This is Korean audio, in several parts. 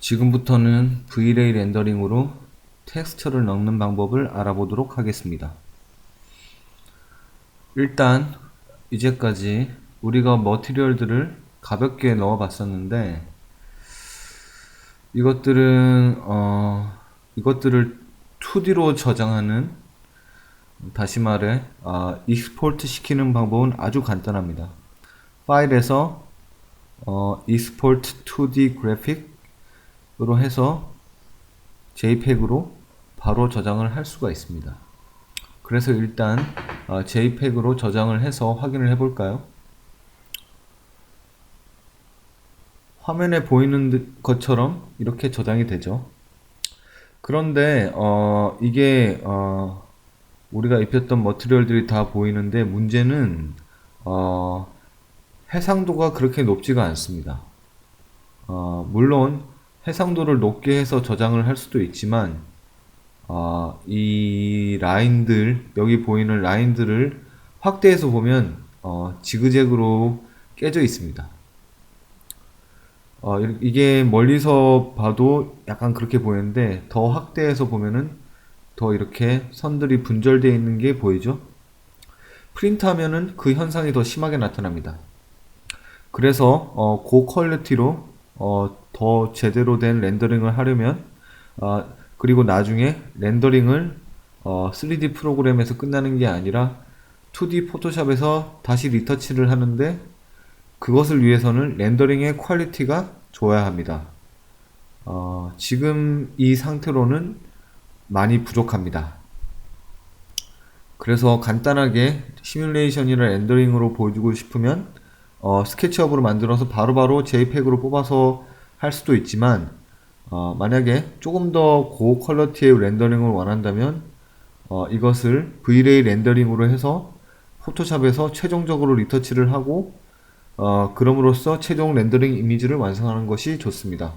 지금부터는 V-Ray 렌더링으로 텍스처를 넣는 방법을 알아보도록 하겠습니다. 일단 이제까지 우리가 머티리얼들을 가볍게 넣어 봤었는데 이것들을 2D로 저장하는, 다시 말해 익스포트 시키는 방법은 아주 간단합니다. 파일에서 export 2D graphic으로 해서 JPEG으로 바로 저장을 할 수가 있습니다. 그래서 일단 JPEG으로 저장을 해서 확인을 해 볼까요? 화면에 보이는 것처럼 이렇게 저장이 되죠. 그런데 이게 우리가 입혔던 머티리얼들이 다 보이는데 문제는 해상도가 그렇게 높지가 않습니다. 물론 해상도를 높게 해서 저장을 할 수도 있지만 이 라인들, 여기 보이는 라인들을 확대해서 보면 지그재그로 깨져 있습니다. 이게 멀리서 봐도 약간 그렇게 보이는데 더 확대해서 보면은 더 이렇게 선들이 분절되어 있는 게 보이죠? 프린트하면은 그 현상이 더 심하게 나타납니다. 그래서 고퀄리티로 더 제대로 된 렌더링을 하려면 그리고 나중에 렌더링을 3D 프로그램에서 끝나는 게 아니라 2D 포토샵에서 다시 리터치를 하는데 그것을 위해서는 렌더링의 퀄리티가 좋아야 합니다. 지금 이 상태로는 많이 부족합니다. 그래서 간단하게 시뮬레이션이나 렌더링으로 보여주고 싶으면 스케치업으로 만들어서 바로바로 JPEG으로 뽑아서 할 수도 있지만 만약에 조금 더 고퀄리티의 렌더링을 원한다면 이것을 V-Ray 렌더링으로 해서 포토샵에서 최종적으로 리터치를 하고 그럼으로써 최종 렌더링 이미지를 완성하는 것이 좋습니다.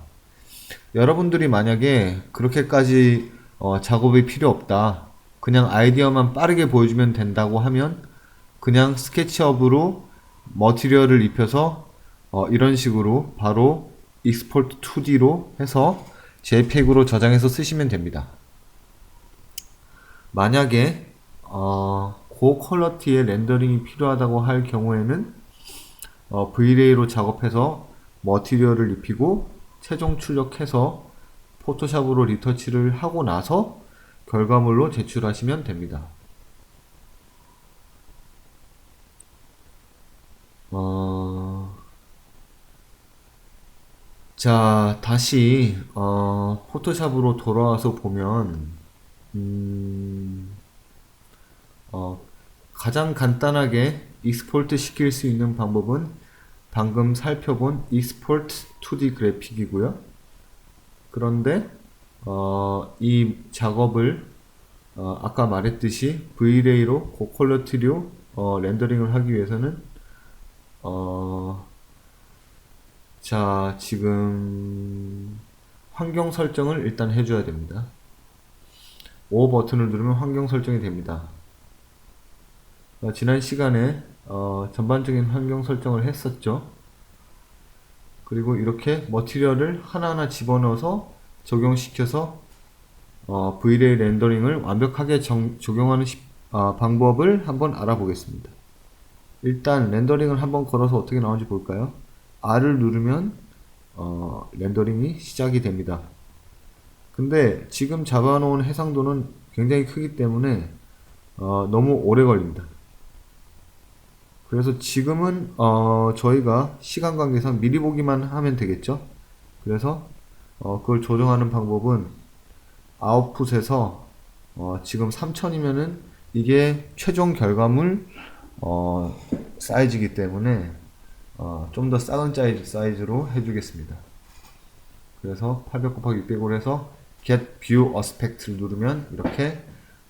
여러분들이 만약에 그렇게까지 작업이 필요 없다, 그냥 아이디어만 빠르게 보여주면 된다고 하면 그냥 스케치업으로 머티리얼을 입혀서 이런 식으로 바로 익스포트 2D로 해서 JPEG으로 저장해서 쓰시면 됩니다. 만약에 고퀄리티의 렌더링이 필요하다고 할 경우에는 V-Ray로 작업해서 머티리얼을 입히고 최종 출력해서 포토샵으로 리터치를 하고 나서 결과물로 제출하시면 됩니다. 자, 다시 포토샵으로 돌아와서 보면 가장 간단하게 익스포트 시킬 수 있는 방법은 방금 살펴본 익스포트 2D 그래픽이고요. 그런데 이 작업을 아까 말했듯이 V-Ray로 고퀄리티로 렌더링을 하기 위해서는 자, 지금 환경 설정을 일단 해줘야 됩니다. O 버튼을 누르면 환경 설정이 됩니다. 지난 시간에 전반적인 환경 설정을 했었죠. 그리고 이렇게 머티리얼을 하나하나 집어넣어서 적용시켜서 V-Ray 렌더링을 완벽하게 적용하는 방법을 한번 알아보겠습니다. 일단 렌더링을 한번 걸어서 어떻게 나오는지 볼까요? R을 누르면 렌더링이 시작이 됩니다. 근데 지금 잡아놓은 해상도는 굉장히 크기 때문에 너무 오래 걸립니다. 그래서 지금은 저희가 시간 관계상 미리 보기만 하면 되겠죠. 그래서 그걸 조정하는 방법은 아웃풋에서 지금 3000이면은 이게 최종 결과물 사이즈이기 때문에 좀 더 작은 사이즈로 해주겠습니다. 그래서 800 곱하기 600으로 해서 Get View Aspect를 누르면 이렇게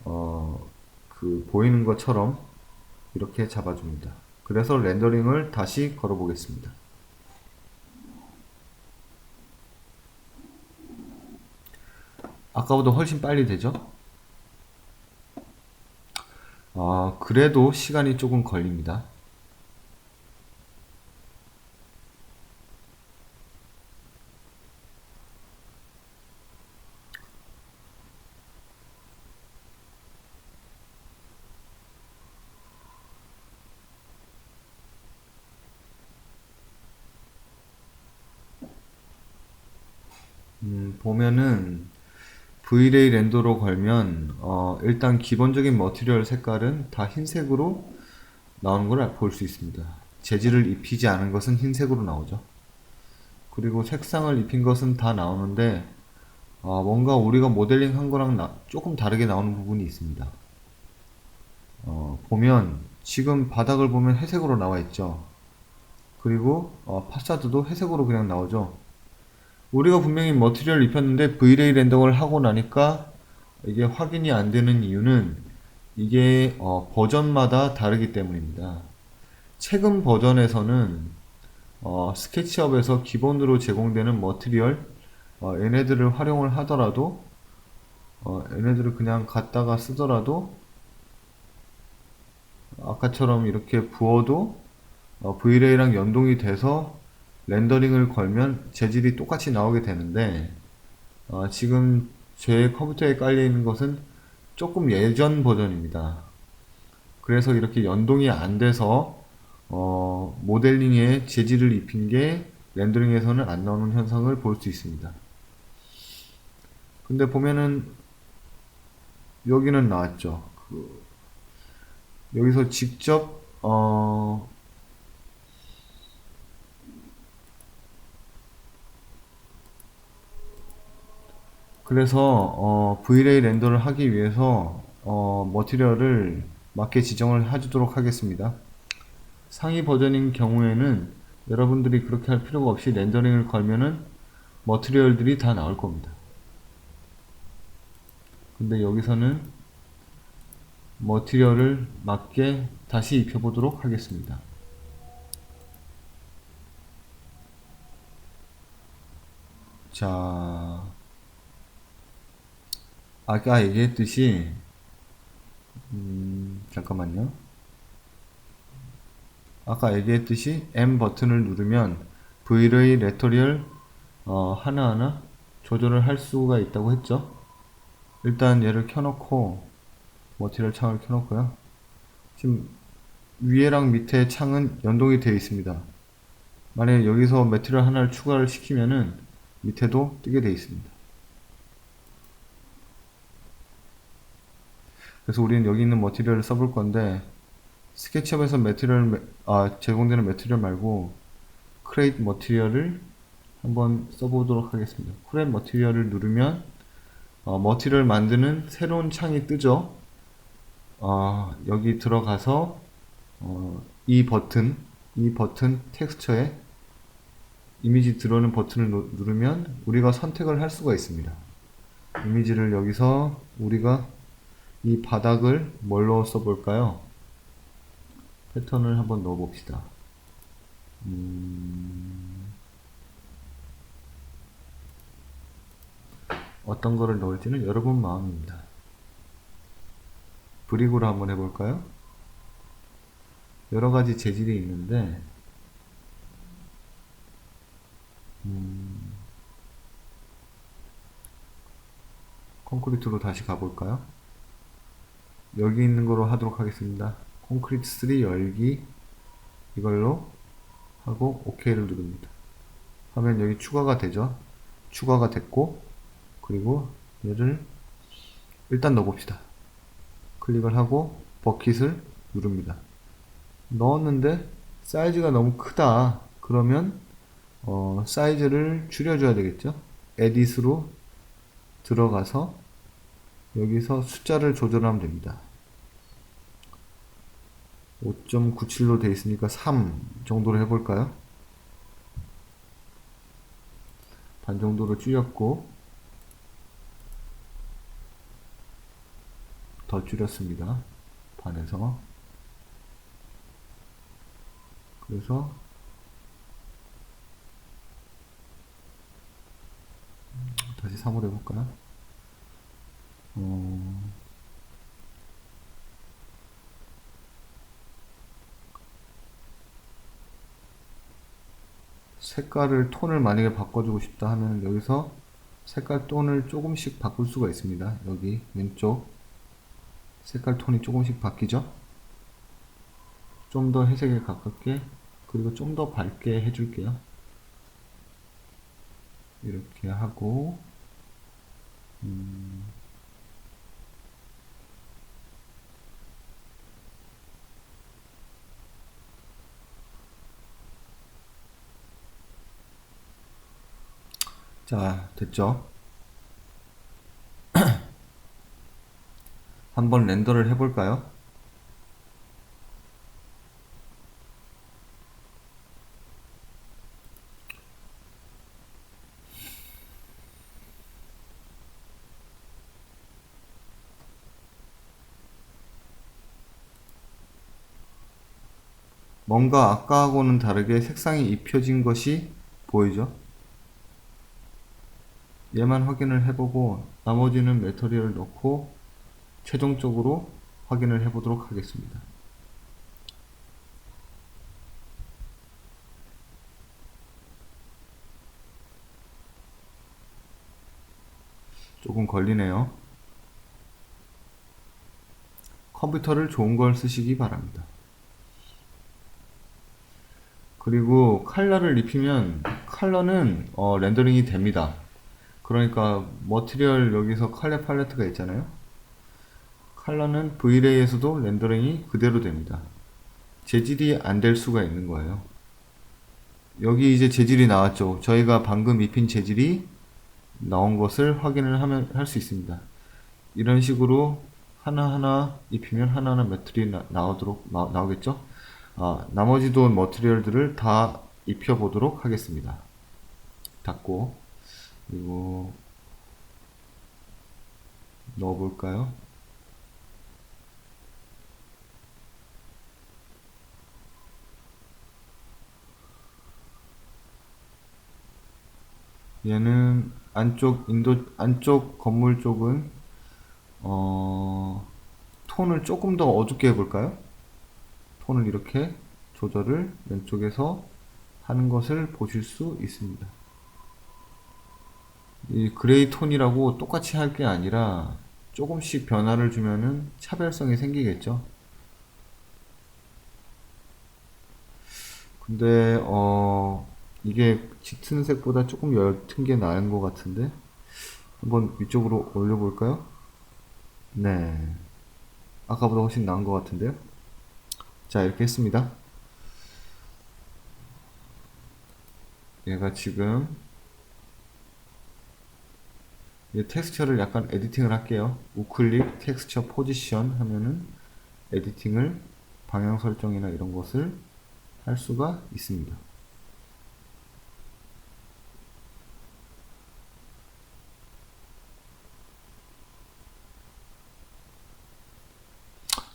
그 보이는 것처럼 이렇게 잡아줍니다. 그래서 렌더링을 다시 걸어 보겠습니다. 아까보다 훨씬 빨리 되죠? 그래도 시간이 조금 걸립니다. 보면은 V-Ray 렌더로 걸면 일단 기본적인 머티리얼 색깔은 다 흰색으로 나오는 걸 볼 수 있습니다. 재질을 입히지 않은 것은 흰색으로 나오죠. 그리고 색상을 입힌 것은 다 나오는데 뭔가 우리가 모델링 한 거랑 조금 다르게 나오는 부분이 있습니다. 보면 지금 바닥을 보면 회색으로 나와 있죠. 그리고 파사드도 회색으로 그냥 나오죠. 우리가 분명히 머티리얼을 입혔는데 V-Ray 렌더링을 하고 나니까 이게 확인이 안 되는 이유는 이게 버전마다 다르기 때문입니다. 최근 버전에서는 스케치업에서 기본으로 제공되는 머티리얼 얘네들을 활용을 하더라도 얘네들을 그냥 갖다가 쓰더라도 아까처럼 이렇게 부어도 V-Ray랑 연동이 돼서 렌더링을 걸면 재질이 똑같이 나오게 되는데 지금 제 컴퓨터에 깔려 있는 것은 조금 예전 버전입니다. 그래서 이렇게 연동이 안 돼서 모델링에 재질을 입힌 게 렌더링에서는 안 나오는 현상을 볼 수 있습니다. 근데 보면은 여기는 나왔죠. 여기서 직접 그래서 V-Ray 렌더를 하기 위해서 머티리얼을 맞게 지정을 해주도록 하겠습니다. 상위 버전인 경우에는 여러분들이 그렇게 할 필요가 없이 렌더링을 걸면은 머티리얼들이 다 나올 겁니다. 근데 여기서는 머티리얼을 맞게 다시 입혀보도록 하겠습니다. 자, 아까 얘기했듯이 잠깐만요. 아까 얘기했듯이 M 버튼을 누르면 V-Ray 레터리얼 하나하나 조절을 할 수가 있다고 했죠. 일단 얘를 켜놓고 머티리얼 창을 켜놓고요. 지금 위에랑 밑에 창은 연동이 되어 있습니다. 만약에 여기서 머티리얼 하나를 추가를 시키면은 밑에도 뜨게 되어 있습니다. 그래서 우리는 여기 있는 머티리얼을 써볼 건데 스케치업에서 제공되는 머티리얼 말고 크레이트 머티리얼을 한번 써보도록 하겠습니다. 크레이트 머티리얼을 누르면 머티리얼 만드는 새로운 창이 뜨죠. 여기 들어가서 이 버튼 텍스처에 이미지 들어오는 버튼을 누르면 우리가 선택을 할 수가 있습니다. 이미지를 여기서 우리가 이 바닥을 뭘로 써볼까요? 패턴을 한번 넣어봅시다. 어떤 거를 넣을지는 여러분 마음입니다. 브릭으로 한번 해볼까요? 여러가지 재질이 있는데 콘크리트로 다시 가볼까요? 여기 있는 거로 하도록 하겠습니다. 콘크리트 3 열기 이걸로 하고 OK를 누릅니다. 하면 여기 추가가 되죠. 추가가 됐고 그리고 얘를 일단 넣어봅시다. 클릭을 하고 버킷을 누릅니다. 넣었는데 사이즈가 너무 크다. 그러면 사이즈를 줄여줘야 되겠죠. 에딧으로 들어가서 여기서 숫자를 조절하면 됩니다. 5.97로 되어 있으니까 3 정도로 해볼까요? 반 정도로 줄였고 더 줄였습니다. 반에서 그래서 다시 3으로 해볼까요? 색깔을 톤을 만약에 바꿔주고 싶다 하면 여기서 색깔 톤을 조금씩 바꿀 수가 있습니다. 여기 왼쪽 색깔 톤이 조금씩 바뀌죠. 좀 더 회색에 가깝게 그리고 좀 더 밝게 해줄게요. 이렇게 하고, 자, 됐죠? 한번 렌더를 해볼까요? 뭔가 아까하고는 다르게 색상이 입혀진 것이 보이죠? 얘만 확인을 해보고 나머지는 매터리얼을 넣고 최종적으로 확인을 해보도록 하겠습니다. 조금 걸리네요. 컴퓨터를 좋은 걸 쓰시기 바랍니다. 그리고 컬러를 입히면 컬러는 렌더링이 됩니다. 그러니까 머티리얼 여기서 컬러 팔레트가 있잖아요. 컬러는 V-Ray에서도 렌더링이 그대로 됩니다. 재질이 안 될 수가 있는 거예요. 여기 이제 재질이 나왔죠. 저희가 방금 입힌 재질이 나온 것을 확인을 하면 할 수 있습니다. 이런 식으로 하나하나 입히면 하나하나 매트리 나오겠죠? 나머지도 머티리얼들을 다 입혀보도록 하겠습니다. 닫고, 그리고 넣어볼까요? 얘는 안쪽 건물 쪽은, 톤을 조금 더 어둡게 해볼까요? 톤을 이렇게 조절을 왼쪽에서 하는 것을 보실 수 있습니다. 이 그레이 톤이라고 똑같이 할 게 아니라 조금씩 변화를 주면은 차별성이 생기겠죠. 근데 이게 짙은 색보다 조금 옅은 게 나은 것 같은데 한번 위쪽으로 올려볼까요? 네, 아까보다 훨씬 나은 것 같은데요. 자, 이렇게 했습니다. 얘가 지금 이 텍스처를 약간 에디팅을 할게요. 우클릭 텍스처 포지션 하면은 에디팅을 방향 설정이나 이런 것을 할 수가 있습니다.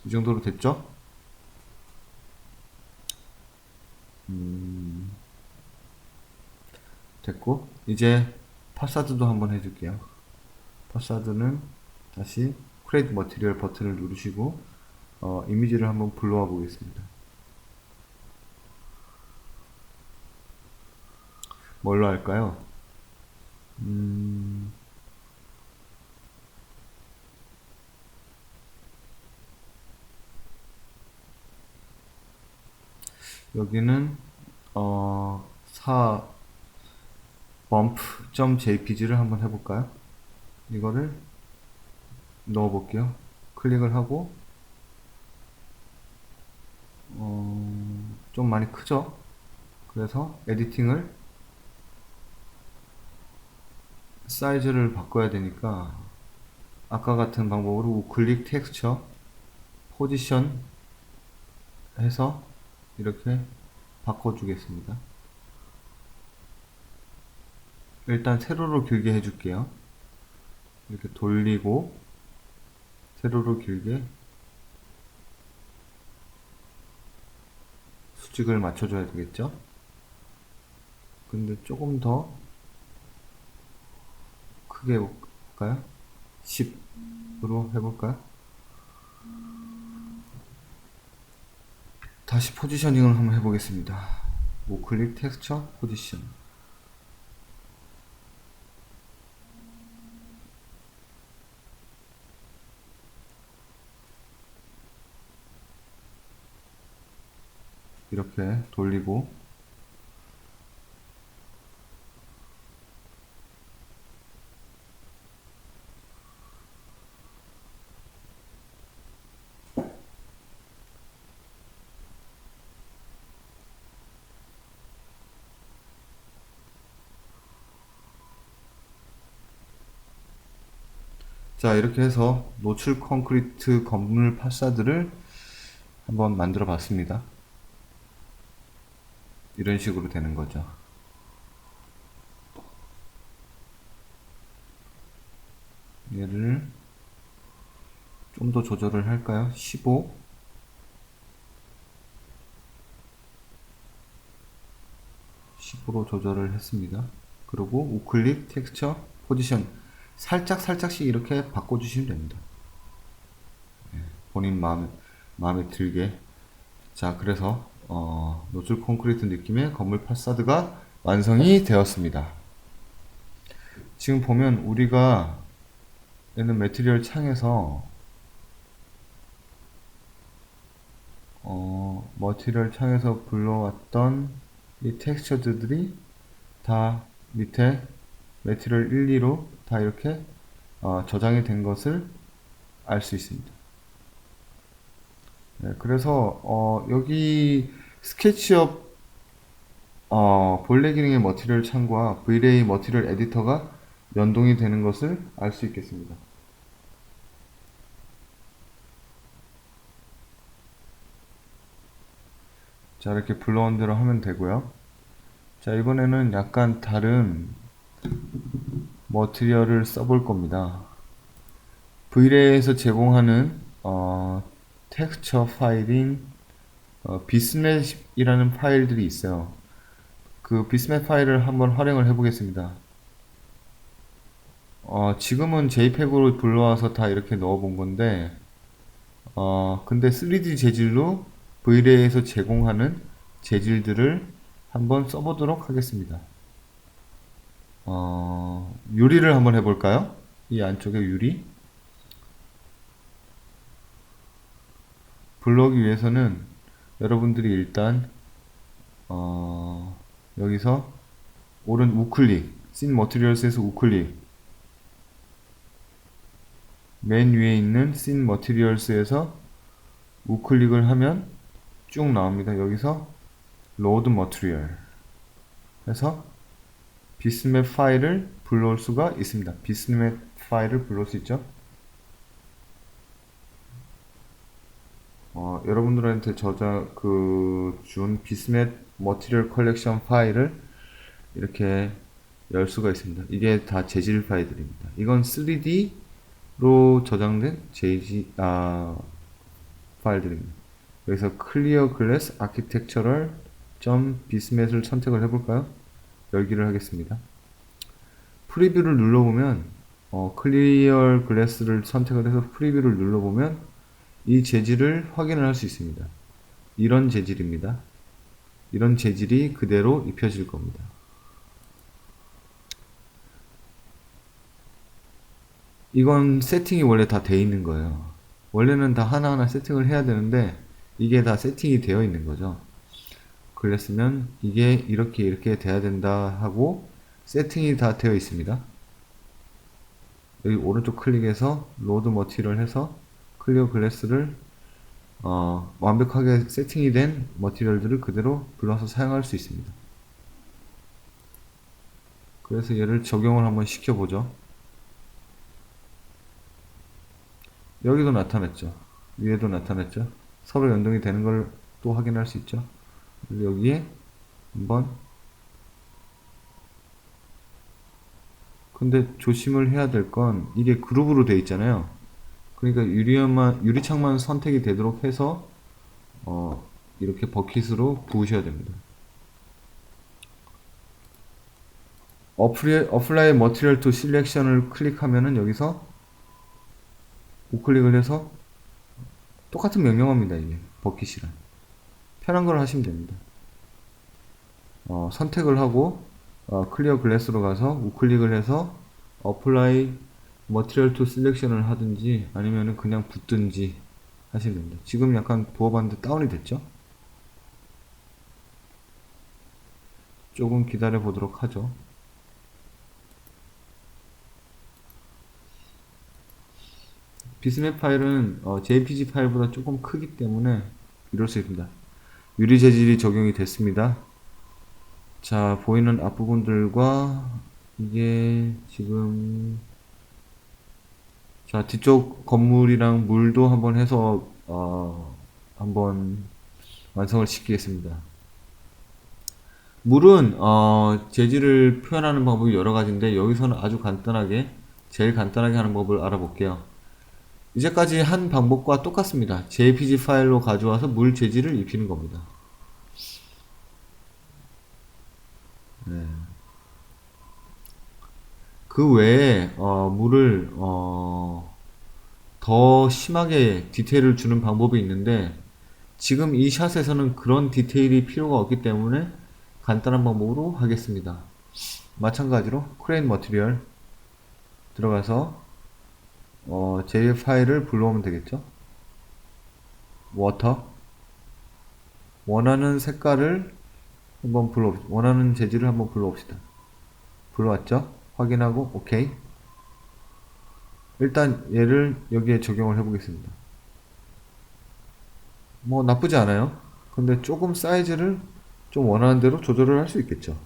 이 정도로 됐죠? 됐고 이제 파사드도 한번 해줄게요. 파사드는 다시 크레이트 머티리얼 버튼을 누르시고 이미지를 한번 불러와 보겠습니다. 뭘로 할까요? 여기는 어, 사 bump.jpg를 한번 해볼까요? 이거를 넣어볼게요. 클릭을 하고 좀 많이 크죠? 그래서 에디팅을 사이즈를 바꿔야 되니까 아까 같은 방법으로 우클릭 텍스처 포지션 해서 이렇게 바꿔주겠습니다. 일단 세로로 길게 해줄게요. 이렇게 돌리고 세로로 길게 수직을 맞춰줘야 되겠죠? 근데 조금 더 크게 해볼까요? 10으로 해볼까요? 다시 포지셔닝을 한번 해보겠습니다. 우클릭 텍스처 포지션 이렇게 돌리고 자, 이렇게 해서 노출 콘크리트 건물 파사드를 한번 만들어 봤습니다. 이런 식으로 되는 거죠. 얘를 좀 더 조절을 할까요? 15 15로 조절을 했습니다. 그리고 우클릭, 텍스처, 포지션 살짝씩 이렇게 바꿔주시면 됩니다. 본인 마음에 들게. 자, 그래서 노출 콘크리트 느낌의 건물 파사드가 완성이 되었습니다. 지금 보면 우리가 얘는 매트리얼 창에서 머티리얼 창에서 불러왔던 이 텍스처들이 다 밑에 매트리얼 1, 2로 다 이렇게 저장이 된 것을 알 수 있습니다. 네, 그래서 여기 스케치업 본래 기능의 머티리얼 창과 V-Ray 머티리얼 에디터가 연동이 되는 것을 알 수 있겠습니다. 자, 이렇게 불러온 대로 하면 되고요. 자, 이번에는 약간 다른 머티리얼을 써볼 겁니다. V-Ray에서 제공하는 텍스처 파일인 비스맷이라는 파일들이 있어요. 그 비스맷 파일을 한번 활용을 해보겠습니다. 지금은 JPEG으로 불러와서 다 이렇게 넣어본 건데, 근데 3D 재질로 V-Ray에서 제공하는 재질들을 한번 써보도록 하겠습니다. 유리를 한번 해볼까요? 이 안쪽에 유리. 불러오기 위해서는 여러분들이 일단 여기서 오른 우클릭, 씬 머티리얼스에서 우클릭, 맨 위에 있는 씬 머티리얼스에서 우클릭을 하면 쭉 나옵니다. 여기서 로드 머티리얼 해서 비스맵 파일을 불러올 수가 있습니다. 비스맵 파일을 불러올 수 있죠. 여러분들한테 준 비스맵 머티리얼 컬렉션 파일을 이렇게 열 수가 있습니다. 이게 다 재질 파일들입니다. 이건 3D로 저장된 파일들입니다. 여기서 클리어 글래스 아키텍처럴 비스맷을 선택을 해볼까요? 열기를 하겠습니다. 프리뷰를 눌러보면 클리어 글래스를 선택을 해서 프리뷰를 눌러보면 이 재질을 확인을 할 수 있습니다. 이런 재질입니다. 이런 재질이 그대로 입혀질 겁니다. 이건 세팅이 원래 다 되어 있는 거예요. 원래는 다 하나하나 세팅을 해야 되는데 이게 다 세팅이 되어 있는 거죠. 그랬으면 이게 이렇게 돼야 된다 하고 세팅이 다 되어 있습니다. 여기 오른쪽 클릭해서 로드 머티리얼 해서 클리어 글래스를 완벽하게 세팅이 된 머티리얼들을 그대로 불러서 사용할 수 있습니다. 그래서 얘를 적용을 한번 시켜보죠. 여기도 나타났죠. 위에도 나타났죠. 서로 연동이 되는 걸 또 확인할 수 있죠. 여기에 한번 근데 조심을 해야 될 건 이게 그룹으로 되어 있잖아요. 그러니까 유리창만 선택이 되도록 해서 이렇게 버킷으로 부으셔야 됩니다. 어플라이 머티리얼 투 실렉션을 클릭하면은 여기서 우클릭을 해서 똑같은 명령어입니다. 이게 버킷이란 편한 걸 하시면 됩니다. 선택을 하고 클리어 글래스로 가서 우클릭을 해서 어플라이 머티리얼 투 실렉션을 하든지 아니면은 그냥 붙든지 하시면 됩니다. 지금 약간 부어봤는데 다운이 됐죠? 조금 기다려 보도록 하죠. 비스맵 파일은 JPG 파일보다 조금 크기 때문에 이럴 수 있습니다. 유리 재질이 적용이 됐습니다. 자, 보이는 앞부분들과 이게 지금 자, 뒤쪽 건물이랑 물도 한번 해서 한번 완성을 시키겠습니다. 물은 재질을 표현하는 방법이 여러 가지인데 여기서는 아주 간단하게 제일 간단하게 하는 법을 알아볼게요. 이제까지 한 방법과 똑같습니다. JPG 파일로 가져와서 물 재질을 입히는 겁니다. 네. 그 외에 물을 더 심하게 디테일을 주는 방법이 있는데 지금 이 샷에서는 그런 디테일이 필요가 없기 때문에 간단한 방법으로 하겠습니다. 마찬가지로 크레인 머티리얼 들어가서 JF 파일을 불러오면 되겠죠. 워터 원하는 색깔을 한번 불러봅시다. 원하는 재질을 한번 불러봅시다. 불러왔죠? 확인하고 오케이. 일단 얘를 여기에 적용을 해보겠습니다. 뭐 나쁘지 않아요. 근데 조금 사이즈를 좀 원하는 대로 조절을 할 수 있겠죠.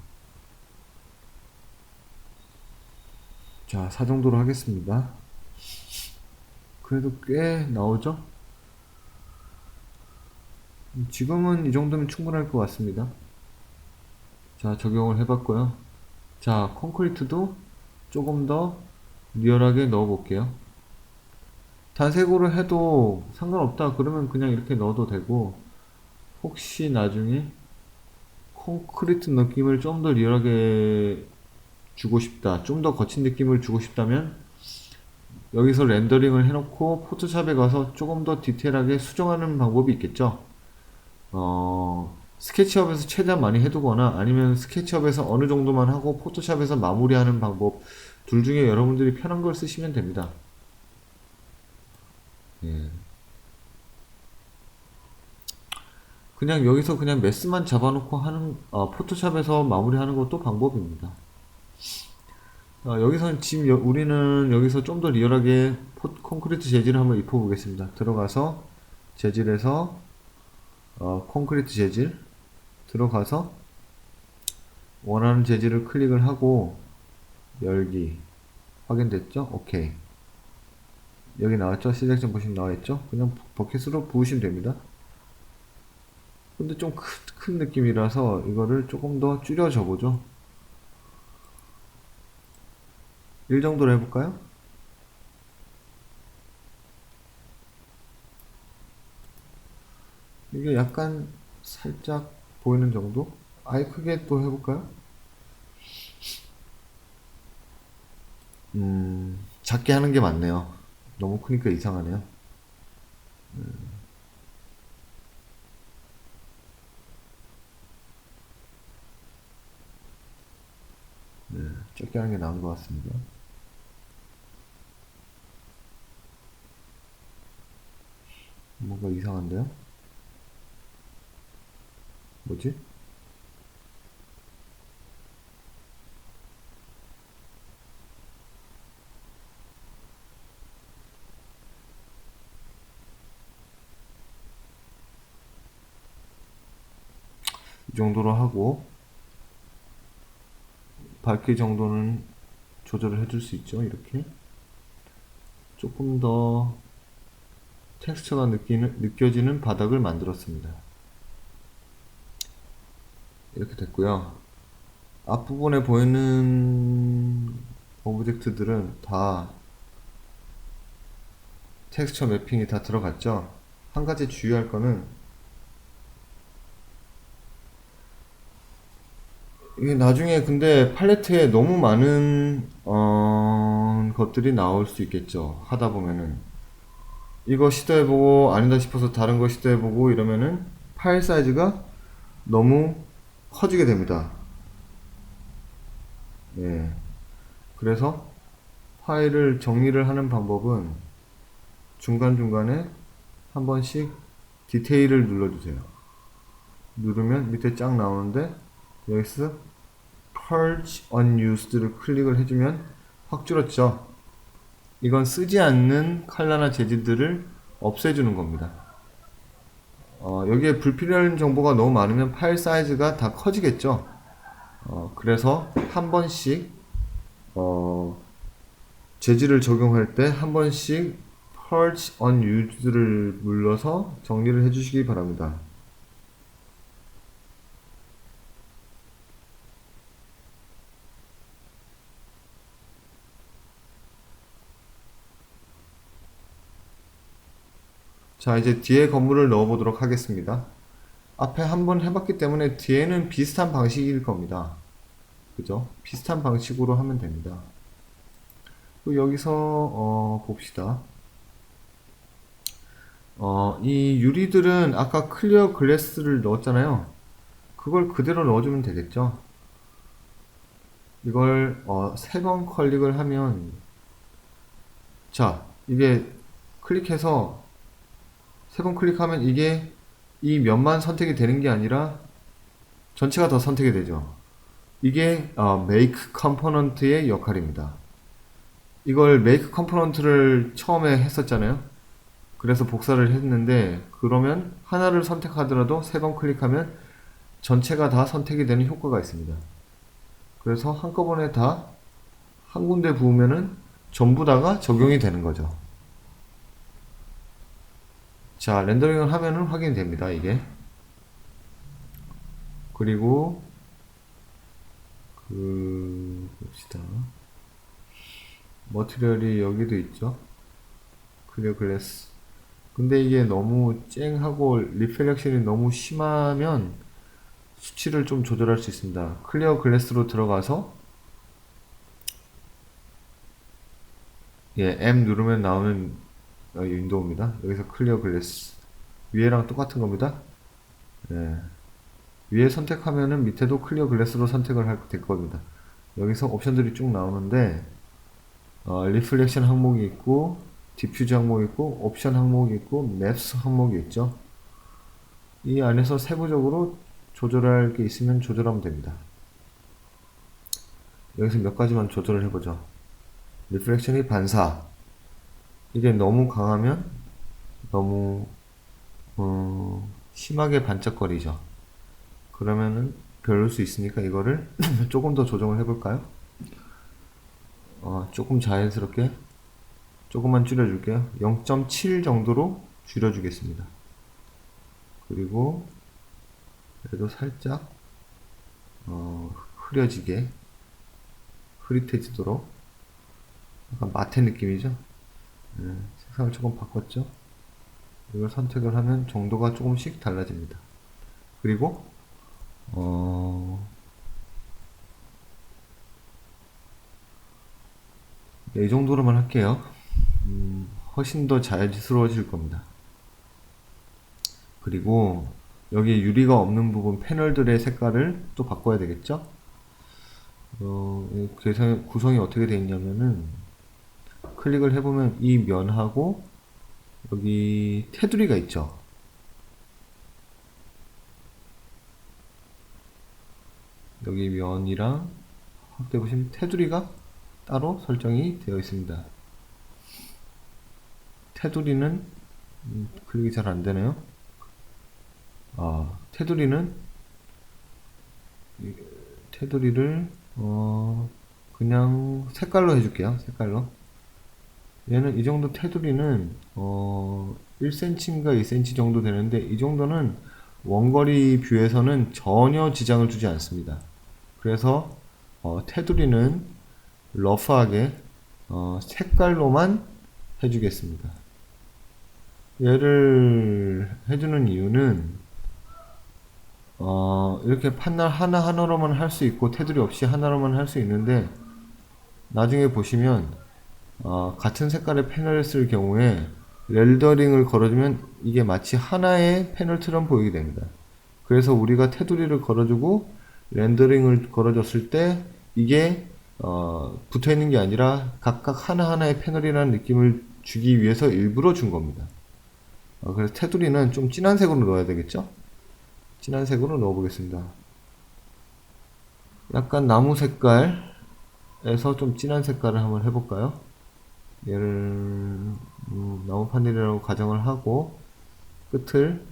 자, 4 정도로 하겠습니다. 그래도 꽤 나오죠? 지금은 이 정도면 충분할 것 같습니다. 자, 적용을 해봤고요. 자, 콘크리트도 조금 더 리얼하게 넣어 볼게요. 단색으로 해도 상관없다 그러면 그냥 이렇게 넣어도 되고, 혹시 나중에 콘크리트 느낌을 좀 더 리얼하게 주고 싶다, 좀 더 거친 느낌을 주고 싶다면 여기서 렌더링을 해놓고 포토샵에 가서 조금 더 디테일하게 수정하는 방법이 있겠죠. 스케치업에서 최대한 많이 해두거나 아니면 스케치업에서 어느 정도만 하고 포토샵에서 마무리하는 방법, 둘 중에 여러분들이 편한 걸 쓰시면 됩니다. 예. 그냥 여기서 그냥 메스만 잡아놓고 하는 포토샵에서 마무리하는 것도 방법입니다. 여기서는 지금 우리는 여기서 좀 더 리얼하게 콘크리트 재질을 한번 입혀보겠습니다. 들어가서 재질에서 콘크리트 재질 들어가서 원하는 재질을 클릭을 하고 열기 확인됐죠? 오케이. 여기 나왔죠? 시작점 보시면 나와있죠? 그냥 버킷으로 부으시면 됩니다. 근데 좀 큰 느낌이라서 이거를 조금 더 줄여줘 보죠. 1 정도로 해볼까요? 이게 약간 살짝 보이는 정도? 아예 크게 또 해볼까요? 작게 하는 게 맞네요. 너무 크니까 이상하네요. 네, 적게 하는 게 나은 것 같습니다. 뭔가 이상한데요? 뭐지? 이 정도로 하고 밝기 정도는 조절을 해줄 수 있죠. 이렇게 조금 더 텍스처가 느껴지는 바닥을 만들었습니다. 이렇게 됐고요. 앞부분에 보이는 오브젝트들은 다 텍스처 매핑이 다 들어갔죠. 한 가지 주의할 거는 이게 나중에 근데 팔레트에 너무 많은 것들이 나올 수 있겠죠. 하다 보면은 이거 시도해보고 아니다 싶어서 다른 거 시도해보고 이러면은 파일 사이즈가 너무 커지게 됩니다. 예. 그래서 파일을 정리를 하는 방법은 중간중간에 한 번씩 디테일을 눌러주세요. 누르면 밑에 쫙 나오는데 여기서 Purge Unused를 클릭을 해주면 확 줄었죠. 이건 쓰지 않는 컬러나 재질들을 없애주는 겁니다. 여기에 불필요한 정보가 너무 많으면 파일 사이즈가 다 커지겠죠. 그래서 한 번씩 재질을 적용할 때 한 번씩 Purge Unused를 눌러서 정리를 해주시기 바랍니다. 자, 이제 뒤에 건물을 넣어 보도록 하겠습니다. 앞에 한번 해봤기 때문에 뒤에는 비슷한 방식일 겁니다. 그죠? 비슷한 방식으로 하면 됩니다. 또 여기서 봅시다. 이 유리들은 아까 클리어 글래스를 넣었잖아요. 그걸 그대로 넣어주면 되겠죠. 이걸 3번 클릭을 하면, 자, 이게 클릭해서 3번 클릭하면 이게 이 면만 선택이 되는 게 아니라 전체가 더 선택이 되죠. 이게 make component의 역할입니다. 이걸 make component를 처음에 했었잖아요. 그래서 복사를 했는데, 그러면 하나를 선택하더라도 3번 클릭하면 전체가 다 선택이 되는 효과가 있습니다. 그래서 한꺼번에 다 한 군데 부으면은 전부 다가 적용이 되는 거죠. 자, 렌더링을 하면은 확인이 됩니다, 이게. 그리고 봅시다. 머티리얼이 여기도 있죠. 클리어 글래스. 근데 이게 너무 쨍하고 리플렉션이 너무 심하면 수치를 좀 조절할 수 있습니다. 클리어 글래스로 들어가서 M 누르면 나오는 윈도우입니다. 여기서 클리어 글래스 위에랑 똑같은 겁니다. 위에 선택하면은 밑에도 클리어 글래스로 선택을 하게 될 겁니다. 여기서 옵션들이 쭉 나오는데 리플렉션 항목이 있고 디퓨즈 항목이 있고 옵션 항목이 있고 맵스 항목이 있죠. 이 안에서 세부적으로 조절할 게 있으면 조절하면 됩니다. 여기서 몇 가지만 조절을 해보죠. 리플렉션이 반사. 이게 너무 강하면 너무 심하게 반짝거리죠. 그러면은 별로일 수 있으니까 이거를 조금 더 조정을 해볼까요? 조금 자연스럽게 조금만 줄여줄게요. 0.7 정도로 줄여주겠습니다. 그리고 그래도 살짝 흐려지게 흐릿해지도록 약간 마테 느낌이죠. 색상을 조금 바꿨죠. 이걸 선택을 하면 정도가 조금씩 달라집니다. 그리고 이 정도로만 할게요. 훨씬 더 자연스러워질 겁니다. 그리고 여기 유리가 없는 부분 패널들의 색깔을 또 바꿔야 되겠죠? 구성이 어떻게 되어 있냐면은 클릭을 해보면 이 면하고 여기 테두리가 있죠. 여기 면이랑 확대 보시면 테두리가 따로 설정이 되어 있습니다. 테두리는 클릭이 잘 안되네요. 테두리를 그냥 색깔로 해줄게요. 색깔로. 얘는 이 정도 테두리는 1cm인가 2cm 정도 되는데 이 정도는 원거리 뷰에서는 전혀 지장을 주지 않습니다. 그래서 테두리는 러프하게 색깔로만 해주겠습니다. 얘를 해주는 이유는 이렇게 판넬 하나하나로만 할 수 있고 테두리 없이 하나로만 할 수 있는데 나중에 보시면 같은 색깔의 패널을 쓸 경우에 렌더링을 걸어주면 이게 마치 하나의 패널처럼 보이게 됩니다. 그래서 우리가 테두리를 걸어주고 렌더링을 걸어줬을 때 이게 붙어있는 게 아니라 각각 하나하나의 패널이라는 느낌을 주기 위해서 일부러 준 겁니다. 그래서 테두리는 좀 진한 색으로 넣어야 되겠죠? 진한 색으로 넣어 보겠습니다. 약간 나무 색깔에서 좀 진한 색깔을 한번 해볼까요? 얘를 나무 판넬이라고 가정을 하고 끝을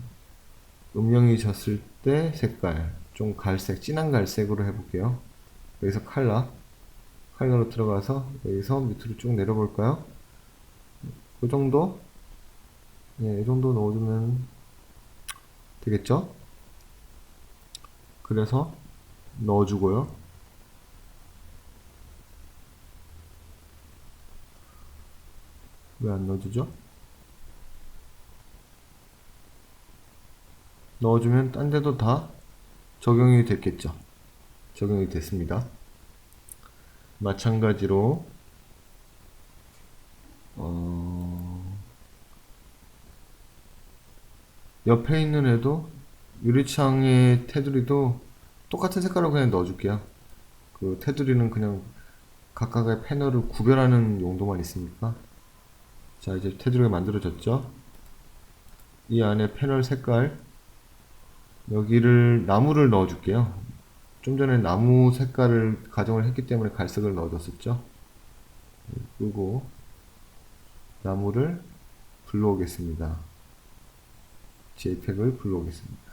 음영이 졌을 때 색깔 좀 갈색, 진한 갈색으로 해볼게요. 여기서 파이널로 들어가서 여기서 밑으로 쭉 내려볼까요? 이 정도? 이 정도 넣어주면 되겠죠? 그래서 넣어주고요. 왜 안 넣어주죠? 넣어주면 딴 데도 다 적용이 됐겠죠. 적용이 됐습니다. 마찬가지로 옆에 있는 애도 유리창의 테두리도 똑같은 색깔로 그냥 넣어줄게요. 그 테두리는 그냥 각각의 패널을 구별하는 용도만 있으니까. 자, 이제 테두리가 만들어졌죠. 이 안에 패널 색깔, 여기를 나무를 넣어줄게요. 좀 전에 나무 색깔을 가정을 했기 때문에 갈색을 넣어줬었죠. 그리고 나무를 불러오겠습니다. JPEG을 불러오겠습니다.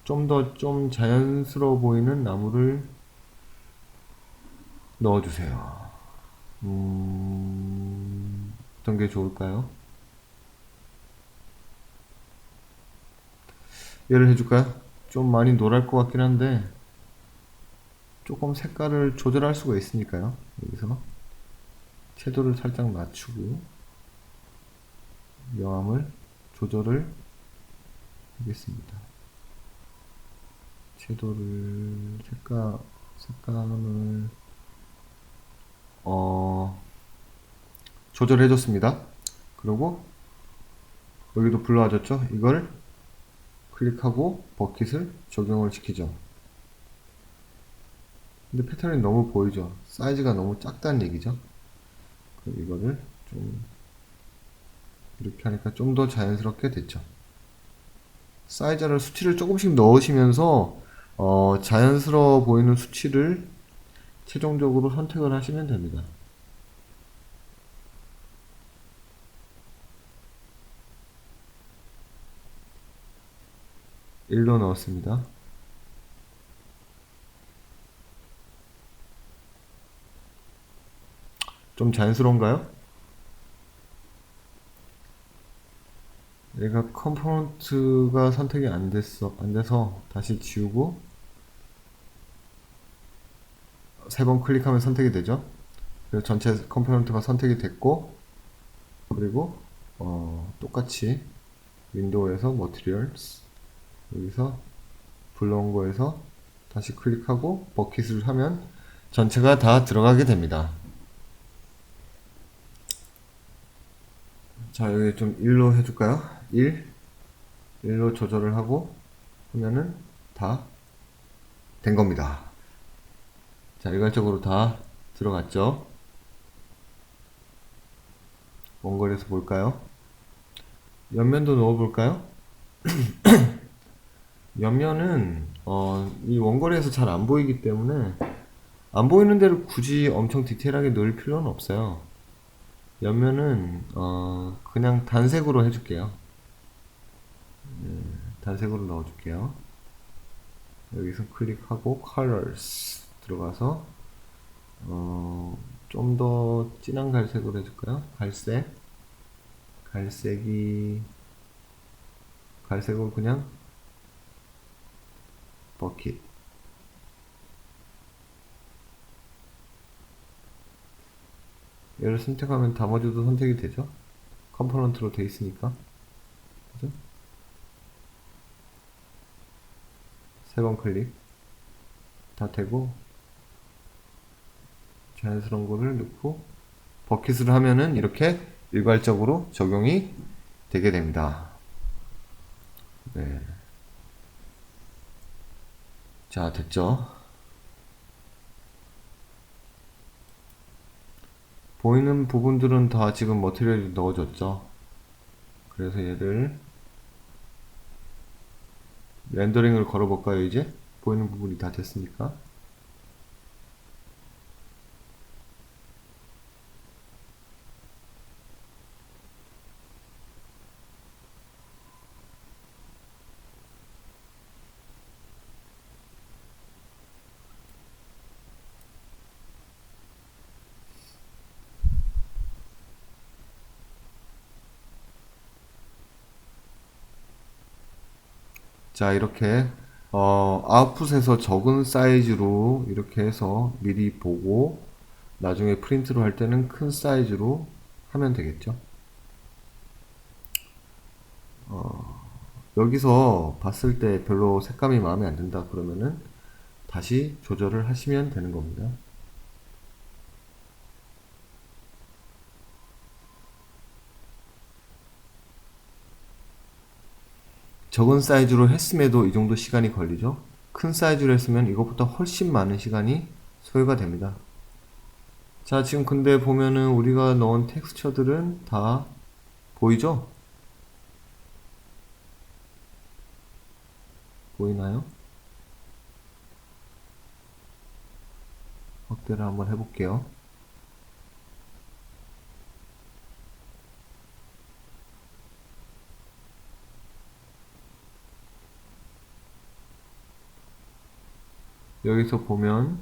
좀 자연스러워 보이는 나무를 넣어주세요. 어떤 게 좋을까요? 얘를 해줄까요? 좀 많이 노랄 것 같긴 한데 조금 색깔을 조절할 수가 있으니까요. 여기서 채도를 살짝 낮추고 명암을 조절을 하겠습니다. 채도를 색감을 조절해줬습니다. 그리고 여기도 불러와줬죠? 이걸 클릭하고 버킷을 적용을 시키죠. 근데 패턴이 너무 보이죠? 사이즈가 너무 작다는 얘기죠? 그럼 이거를 좀 이렇게 하니까 좀 더 자연스럽게 됐죠. 사이즈를 수치를 조금씩 넣으시면서 자연스러워 보이는 수치를 최종적으로 선택을 하시면 됩니다. 일로 넣었습니다. 좀 자연스러운가요? 얘가 컴포넌트가 선택이 안 돼서 다시 지우고 3번 클릭하면 선택이 되죠. 그래서 전체 컴포넌트가 선택이 됐고, 그리고 똑같이 윈도우에서 Materials 여기서 불러온 거에서 다시 클릭하고 버킷을 하면 전체가 다 들어가게 됩니다. 자, 여기 좀 1로 해줄까요? 1로 조절을 하고 하면은 다 된 겁니다. 자, 일괄적으로 다 들어갔죠? 원거리에서 볼까요? 옆면도 넣어볼까요? 옆면은 이 원거리에서 잘 안 보이기 때문에 안 보이는 데를 굳이 엄청 디테일하게 넣을 필요는 없어요. 옆면은 그냥 단색으로 해줄게요. 단색으로 넣어줄게요. 여기서 클릭하고 Colors 들어가서 좀 더 진한 갈색으로 해줄까요? 갈색으로 그냥 버킷. 얘를 선택하면 나머지도 선택이 되죠? 컴포넌트로 돼 있으니까. 그죠? 3번 클릭. 다 되고, 자연스러운 거를 넣고, 버킷을 하면은 이렇게 일괄적으로 적용이 되게 됩니다. 네. 자, 됐죠? 보이는 부분들은 다 지금 머티리얼이 넣어줬죠? 그래서 얘를 렌더링을 걸어볼까요, 이제? 보이는 부분이 다 됐으니까. 자, 이렇게 아웃풋에서 적은 사이즈로 이렇게 해서 미리 보고 나중에 프린트로 할 때는 큰 사이즈로 하면 되겠죠. 여기서 봤을 때 별로 색감이 마음에 안 든다 그러면은 다시 조절을 하시면 되는 겁니다. 적은 사이즈로 했음에도 이 정도 시간이 걸리죠. 큰 사이즈로 했으면 이것보다 훨씬 많은 시간이 소요가 됩니다. 자, 지금 근데 보면은 우리가 넣은 텍스처들은 다 보이죠? 보이나요? 확대를 한번 해볼게요. 여기서 보면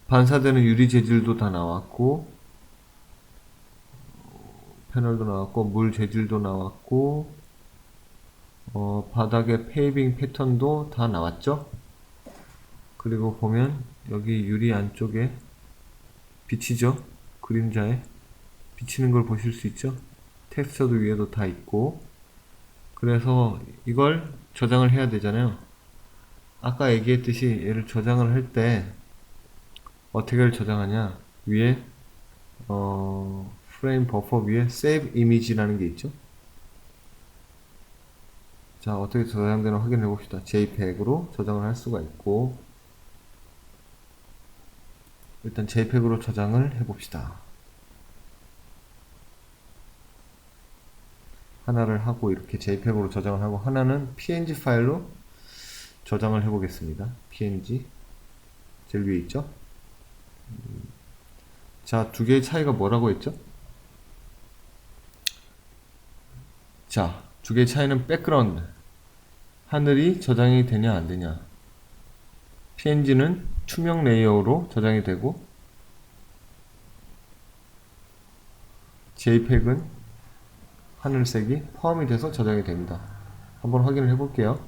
반사되는 유리 재질도 다 나왔고 패널도 나왔고 물 재질도 나왔고 바닥의 페이빙 패턴도 다 나왔죠. 그리고 보면 여기 유리 안쪽에 비치죠. 그림자에 비치는 걸 보실 수 있죠. 텍스처도 위에도 다 있고 그래서 이걸 저장을 해야 되잖아요. 아까 얘기했듯이 얘를 저장을 할 때 어떻게 저장하냐, 위에 프레임 버퍼 위에 Save Image라는 게 있죠. 자, 어떻게 저장되나 확인해 봅시다. JPEG으로 저장을 할 수가 있고 일단 JPEG으로 저장을 해 봅시다. 하나를 하고 이렇게 JPEG으로 저장을 하고 하나는 PNG 파일로 저장을 해 보겠습니다. PNG 제일 위에 있죠. 자, 두 개의 차이가 뭐라고 했죠? 자, 두 개의 차이는 백그라운드, 하늘이 저장이 되냐 안 되냐. PNG는 투명 레이어로 저장이 되고 JPEG은 하늘색이 포함이 돼서 저장이 됩니다. 한번 확인을 해 볼게요.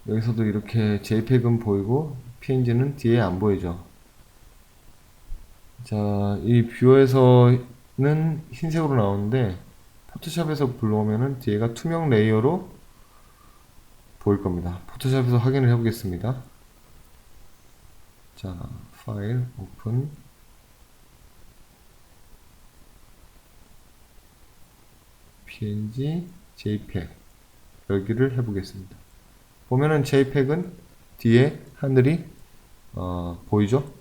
여기서도 이렇게 JPEG은 보이고 PNG는 뒤에 안 보이죠. 자, 이 뷰어에서는 흰색으로 나오는데 포토샵에서 불러오면은 뒤에가 투명 레이어로 보일 겁니다. 포토샵에서 확인을 해 보겠습니다. 자, 파일 오픈, PNG, JPEG 열기를 해 보겠습니다. 보면은 JPEG은 뒤에 하늘이 보이죠?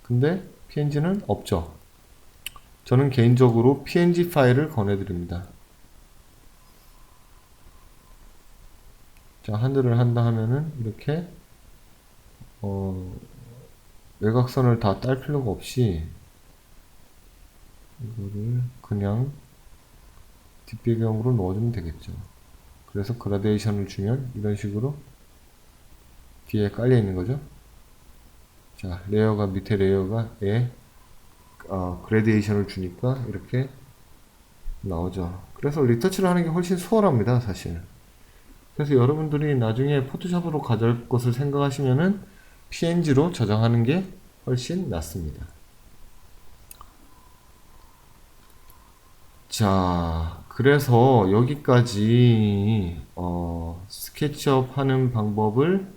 근데 PNG는 없죠. 저는 개인적으로 PNG 파일을 권해드립니다. 자, 하늘을 한다 하면은 이렇게 외곽선을 다 딸 필요가 없이 이거를 그냥 뒷배경으로 넣어주면 되겠죠. 그래서 그라데이션을 주면 이런 식으로 뒤에 깔려 있는 거죠. 자, 레이어가 밑에 레이어가에 그라데이션을 주니까 이렇게 나오죠. 그래서 리터치를 하는 게 훨씬 수월합니다, 사실. 그래서 여러분들이 나중에 포토샵으로 가져올 것을 생각하시면은 PNG로 저장하는 게 훨씬 낫습니다. 자, 그래서 여기까지 스케치업 하는 방법을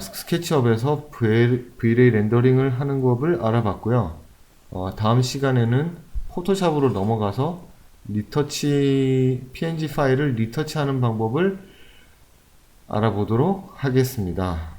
스케치업에서 V-Ray 렌더링을 하는 법을 알아봤고요. 다음 시간에는 포토샵으로 넘어가서 리터치, PNG 파일을 리터치하는 방법을 알아보도록 하겠습니다.